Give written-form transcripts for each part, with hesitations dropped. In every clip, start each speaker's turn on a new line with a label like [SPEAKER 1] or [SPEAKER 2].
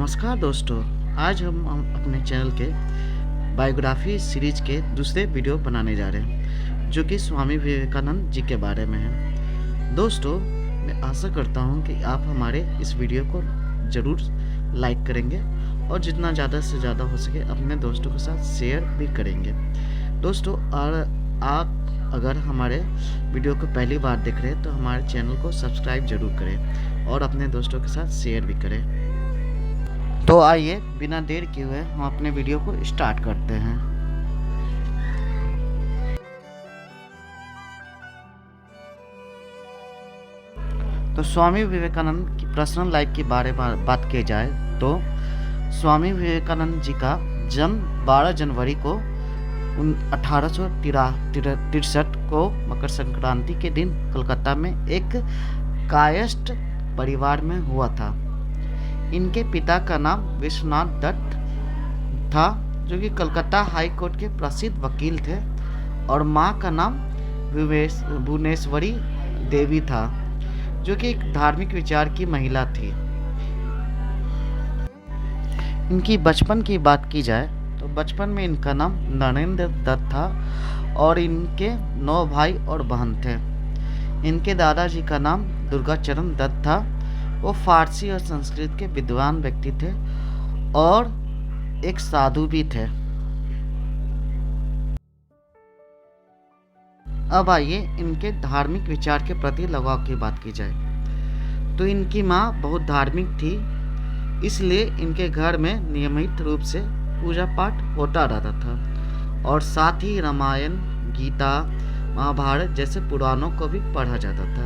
[SPEAKER 1] नमस्कार दोस्तों। आज हम अपने चैनल के बायोग्राफी सीरीज के दूसरे वीडियो बनाने जा रहे हैं जो कि स्वामी विवेकानंद जी के बारे में है। दोस्तों, मैं आशा करता हूं कि आप हमारे इस वीडियो को ज़रूर लाइक करेंगे और जितना ज़्यादा से ज़्यादा हो सके अपने दोस्तों के साथ शेयर भी करेंगे। दोस्तों, और आप अगर हमारे वीडियो को पहली बार देख रहे हैं तो हमारे चैनल को सब्सक्राइब जरूर करें और अपने दोस्तों के साथ शेयर भी करें। तो आइए बिना देर किए हुए हम अपने वीडियो को स्टार्ट करते हैं। तो स्वामी विवेकानंद की पर्सनल लाइफ के बारे में बात की जाए तो स्वामी विवेकानंद जी का जन्म 12 जनवरी को 1863 को मकर संक्रांति के दिन कलकत्ता में एक कायस्थ परिवार में हुआ था। इनके पिता का नाम विश्वनाथ दत्त था जो कि कलकत्ता हाई कोर्ट के प्रसिद्ध वकील थे, और मां का नाम भुवनेश्वरी देवी था जो कि एक धार्मिक विचार की महिला थी। इनकी बचपन की बात की जाए तो बचपन में इनका नाम नरेंद्र दत्त था और इनके 9 भाई और बहन थे। इनके दादाजी का नाम दुर्गाचरण दत्त था। वो फारसी और संस्कृत के विद्वान व्यक्ति थे और एक साधु भी थे। अब आइए इनके धार्मिक विचार के प्रति लगाव की बात की जाए तो इनकी माँ बहुत धार्मिक थी, इसलिए इनके घर में नियमित रूप से पूजा पाठ होता रहता था और साथ ही रामायण, गीता, महाभारत जैसे पुराणों को भी पढ़ा जाता था।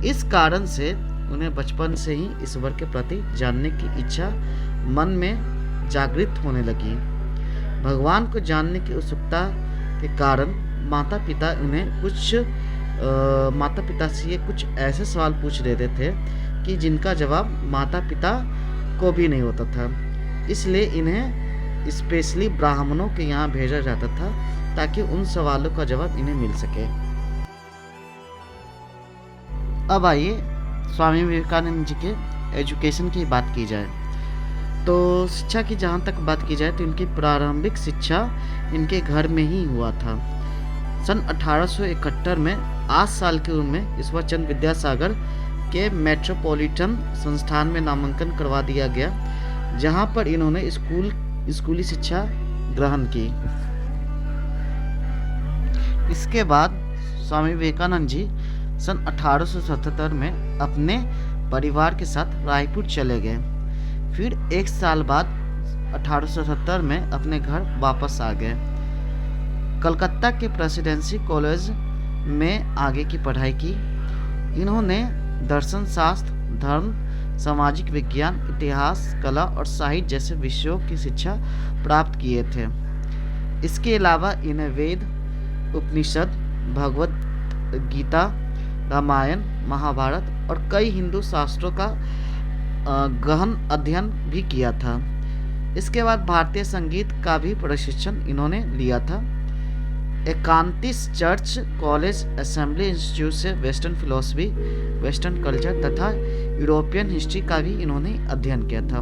[SPEAKER 1] इस कारण से उन्हें बचपन से ही ईश्वर के प्रति जानने की इच्छा मन में जागृत होने लगी। भगवान को जानने की उत्सुकता के कारण माता पिता से ये कुछ ऐसे सवाल पूछ लेते थे कि जिनका जवाब माता पिता को भी नहीं होता था। इसलिए इन्हें स्पेशली ब्राह्मणों के यहाँ भेजा जाता था ताकि उन सवालों का जवाब इन्हें मिल सके। अब आइए स्वामी विवेकानंद जी के एजुकेशन की बात की जाए तो शिक्षा की जहाँ तक बात की जाए तो इनकी प्रारंभिक शिक्षा इनके घर में ही हुआ था। सन 1871 में 8 साल की उम्र में ईश्वर चंद्र विद्यासागर के मेट्रोपॉलिटन संस्थान में नामांकन करवा दिया गया, जहाँ पर इन्होंने स्कूली शिक्षा ग्रहण की। इसके बाद स्वामी विवेकानंद जी सन 1877 में अपने परिवार के साथ रायपुर चले गए। फिर 1 साल बाद 1870 में अपने घर वापस आ गए। कलकत्ता के प्रेसिडेंसी कॉलेज में आगे की पढ़ाई की। इन्होंने दर्शन शास्त्र, धर्म, सामाजिक विज्ञान, इतिहास, कला और साहित्य जैसे विषयों की शिक्षा प्राप्त किए थे। इसके अलावा इन्हें वेद, उपनिषद, भगवद गीता, रामायण, महाभारत और कई हिंदू शास्त्रों का गहन अध्ययन भी किया था। इसके बाद भारतीय संगीत का भी प्रशिक्षण इन्होंने लिया था। एकांतिस चर्च कॉलेज, असेंबली इंस्टीट्यूट से वेस्टर्न फिलॉसफी, वेस्टर्न कल्चर तथा यूरोपियन हिस्ट्री का भी इन्होंने अध्ययन किया था।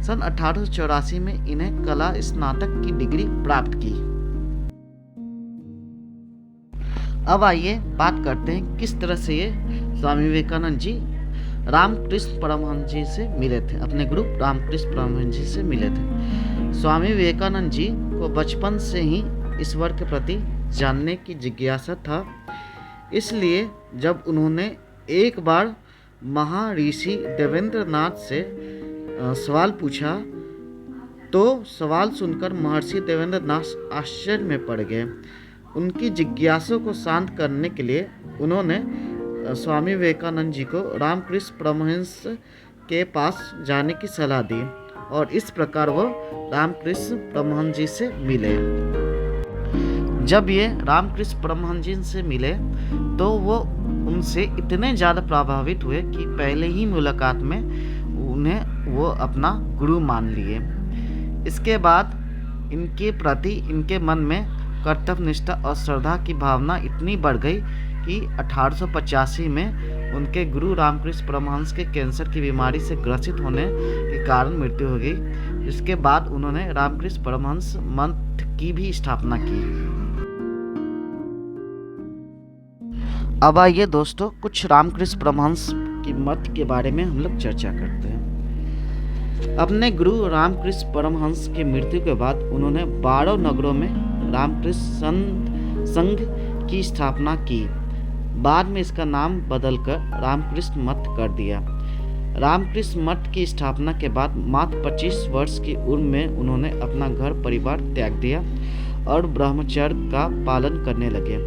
[SPEAKER 1] सन 1884 में इन्हें कला स्नातक की डिग्री प्राप्त की। अब आइए बात करते हैं किस तरह से ये स्वामी विवेकानंद जी रामकृष्ण परमहंस जी से मिले थे, अपने गुरु रामकृष्ण परमहंस जी से मिले थे। स्वामी विवेकानंद जी को बचपन से ही ईश्वर के प्रति जानने की जिज्ञासा था, इसलिए जब उन्होंने एक बार महर्षि देवेंद्रनाथ से सवाल पूछा तो सवाल सुनकर महर्षि देवेंद्रनाथ आश्चर्य में पड़ गए। उनकी जिज्ञासा को शांत करने के लिए उन्होंने स्वामी विवेकानंद जी को रामकृष्ण परमहंस के पास जाने की सलाह दी और इस प्रकार वो रामकृष्ण परमहंस जी से मिले। जब ये रामकृष्ण परमहंस जी से मिले तो वो उनसे इतने ज़्यादा प्रभावित हुए कि पहले ही मुलाकात में उन्हें वो अपना गुरु मान लिए। इसके बाद इनके प्रति इनके मन में कर्तव्य निष्ठा और श्रद्धा की भावना इतनी बढ़ गई कि 1885 में उनके गुरु रामकृष्ण परमहंस के कैंसर की बीमारी से ग्रसित होने के कारण मृत्यु हो गई। इसके बाद उन्होंने रामकृष्ण परमहंस मठ की भी स्थापना की। अब आइए दोस्तों कुछ रामकृष्ण परमहंस की मठ के बारे में हम लोग चर्चा करते हैं। अपने गुरु रामकृष्ण परमहंस की मृत्यु के बाद उन्होंने 12 नगरों में रामकृष्ण संघ की स्थापना की। बाद में इसका नाम बदलकर रामकृष्ण मठ कर दिया। रामकृष्ण मठ की स्थापना के बाद मात्र 25 वर्ष की उम्र में उन्होंने अपना घर परिवार त्याग दिया और ब्रह्मचर्य का पालन करने लगे।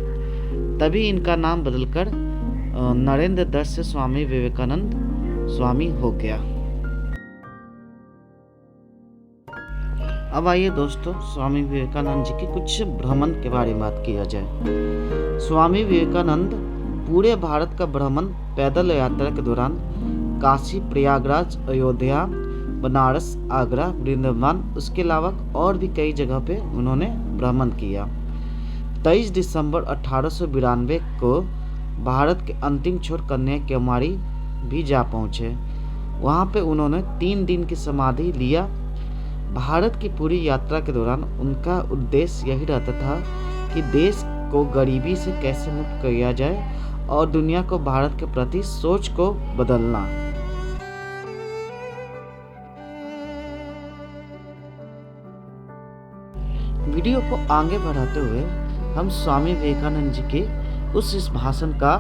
[SPEAKER 1] तभी इनका नाम बदलकर नरेंद्र दत्त से स्वामी विवेकानंद स्वामी हो गया। अब आइए दोस्तों स्वामी विवेकानंद जी के कुछ भ्रमण के बारे में बात किया जाए। स्वामी विवेकानंद पूरे भारत का भ्रमण पैदल यात्रा के दौरान काशी, प्रयागराज, अयोध्या, बनारस, आगरा, वृंदावन, उसके अलावा और भी कई जगह पे उन्होंने भ्रमण किया। 23 दिसंबर 1892 को भारत के अंतिम छोर कन्याकुमारी भी जा पहुँचे। वहाँ पे उन्होंने 3 दिन की समाधि लिया। भारत की पूरी यात्रा के दौरान उनका उद्देश्य यही रहता था कि देश को गरीबी से कैसे मुक्त किया जाए और दुनिया को भारत के प्रति सोच को बदलना। वीडियो को आगे बढ़ाते हुए हम स्वामी विवेकानंद जी के इस भाषण का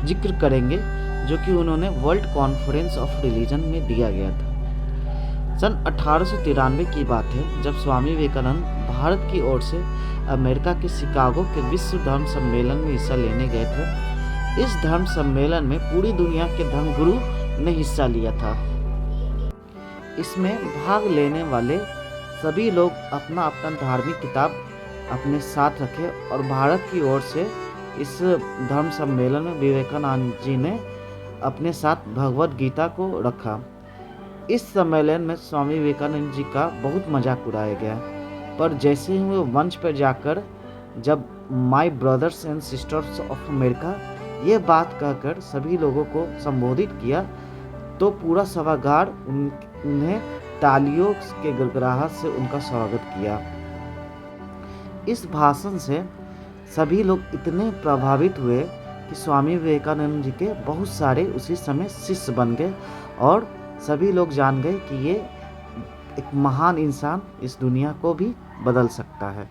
[SPEAKER 1] जिक्र करेंगे जो कि उन्होंने वर्ल्ड कॉन्फ्रेंस ऑफ रिलीजन में दिया गया था। सन 1893 की बात है जब स्वामी विवेकानंद भारत की ओर से अमेरिका के शिकागो के विश्व धर्म सम्मेलन में हिस्सा लेने गए थे। इस धर्म सम्मेलन में पूरी दुनिया के धर्मगुरु ने हिस्सा लिया था। इसमें भाग लेने वाले सभी लोग अपना अपना धार्मिक किताब अपने साथ रखे और भारत की ओर से इस धर्म सम्मेलन में विवेकानंद जी ने अपने साथ भगवत गीता को रखा। इस सम्मेलन में स्वामी विवेकानंद जी का बहुत मजाक उड़ाया गया, पर जैसे ही वो मंच पर जाकर जब my brothers and sisters of America ये बात कहकर सभी लोगों को संबोधित किया तो पूरा सभागार उन्हें तालियों के गड़गड़ाहट से उनका स्वागत किया। इस भाषण से सभी लोग इतने प्रभावित हुए कि स्वामी विवेकानंद जी के बहुत सारे उसी समय शिष्य बन गए और सभी लोग जान गए कि ये एक महान इंसान इस दुनिया को भी बदल सकता है।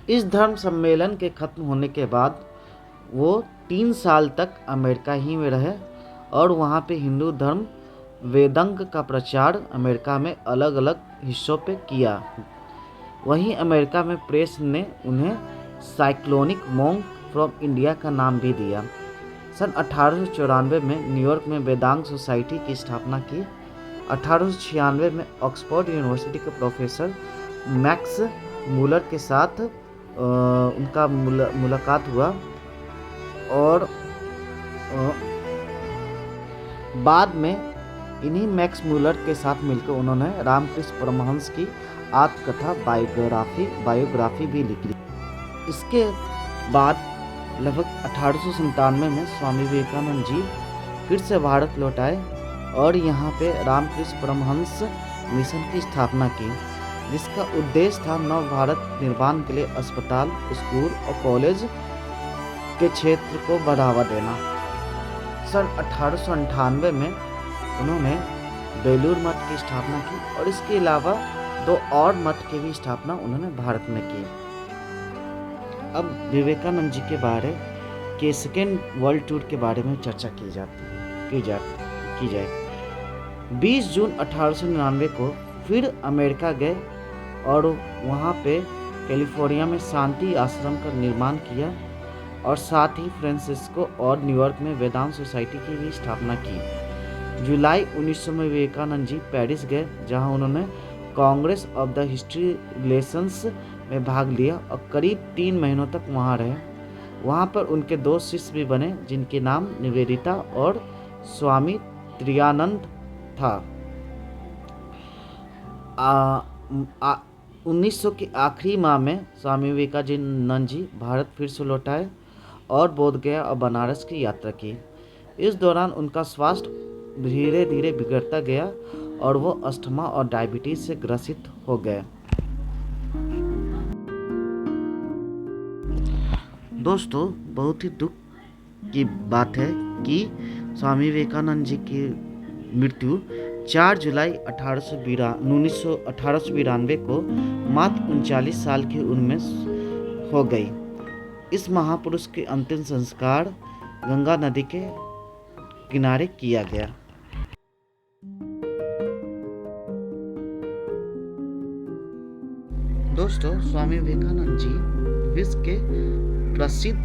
[SPEAKER 1] इस धर्म सम्मेलन के खत्म होने के बाद वो 3 साल तक अमेरिका ही में रहे और वहाँ पे हिंदू धर्म वेदांग का प्रचार अमेरिका में अलग अलग हिस्सों पे किया। वहीं अमेरिका में प्रेस ने उन्हें साइक्लोनिक मॉन्क फ्रॉम इंडिया का नाम भी दिया। सन 1894 में न्यूयॉर्क में वेदांग सोसाइटी की स्थापना की। 1896 में ऑक्सफोर्ड यूनिवर्सिटी के प्रोफेसर मैक्स मूलर के साथ उनका मुलाकात हुआ और बाद में इन्हीं मैक्स मूलर के साथ मिलकर उन्होंने रामकृष्ण परमहंस की आत्मकथा बायोग्राफी भी लिखी। इसके बाद लगभग 1897 में स्वामी विवेकानंद जी फिर से भारत लौट आए और यहाँ पे रामकृष्ण परमहंस मिशन की स्थापना की, जिसका उद्देश्य था नव भारत निर्माण के लिए अस्पताल, स्कूल और कॉलेज के क्षेत्र को बढ़ावा देना। सन 1898 में उन्होंने बेलूर मठ की स्थापना की और इसके अलावा 2 और मठ की भी स्थापना उन्होंने भारत में की। अब विवेकानंद जी के बारे के सेकेंड वर्ल्ड टूर के बारे में चर्चा की जाए। 20 जून 1899 को फिर अमेरिका गए और वहाँ पे कैलिफोर्निया में शांति आश्रम का निर्माण किया और साथ ही फ्रांसिस्को और न्यूयॉर्क में वेदांत सोसाइटी की भी स्थापना की। जुलाई 1900 में विवेकानंद जी पेरिस गए जहाँ उन्होंने Congress of the history relations में भाग लिया और करीब 3 महीनों तक वहाँ रहे। वहाँ पर उनके 2 शिष्य भी बने जिनके नाम निवेदिता और स्वामी त्रियानंद था। 1900 के आखिरी माह में स्वामी विवेकानंद जी भारत फिर से लौट आए और बोधगया और बनारस की यात्रा की। इस दौरान उनका स्वास्थ्य धीरे धीरे बिगड़ता गया और वो अस्थमा और डायबिटीज से ग्रसित हो गए। दोस्तों, बहुत ही दुख की बात है कि स्वामी विवेकानंद जी की मृत्यु 4 जुलाई 1892 को मात्र 39 साल की उम्र में हो गई। इस महापुरुष के अंतिम संस्कार गंगा नदी के किनारे किया गया। दोस्तों, स्वामी विवेकानंद जी विश्व के प्रसिद्ध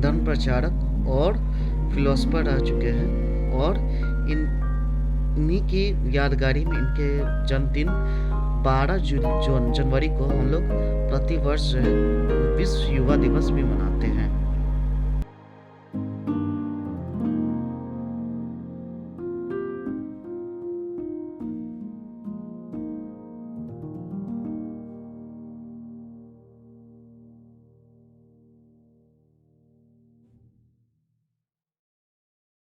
[SPEAKER 1] धर्म प्रचारक और फिलोसफर रह चुके हैं और इन्हीं की यादगारी में इनके जन्मदिन 12 जनवरी को हम लोग प्रतिवर्ष विश्व युवा दिवस भी मनाते हैं।